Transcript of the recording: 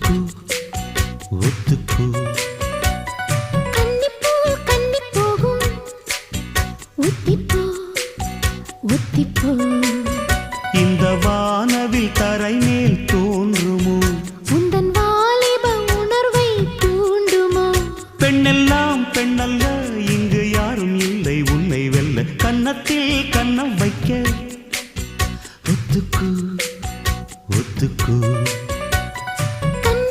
ஒத்துக்கோ ஒத்துக்கோ. கன்னிப்பூ கன்னி போகும் ஒத்திப்போ ஒத்திப்போ. இந்த வானவில் தரை மேல் தோன்றுமோ உந்தன் வாலிப உணர்வை தூண்டுமோ. பெண்ணெல்லாம் பெண்ணல்ல, இங்கு யாரும் இல்லை உன்னை வெல்ல. கன்னத்தில்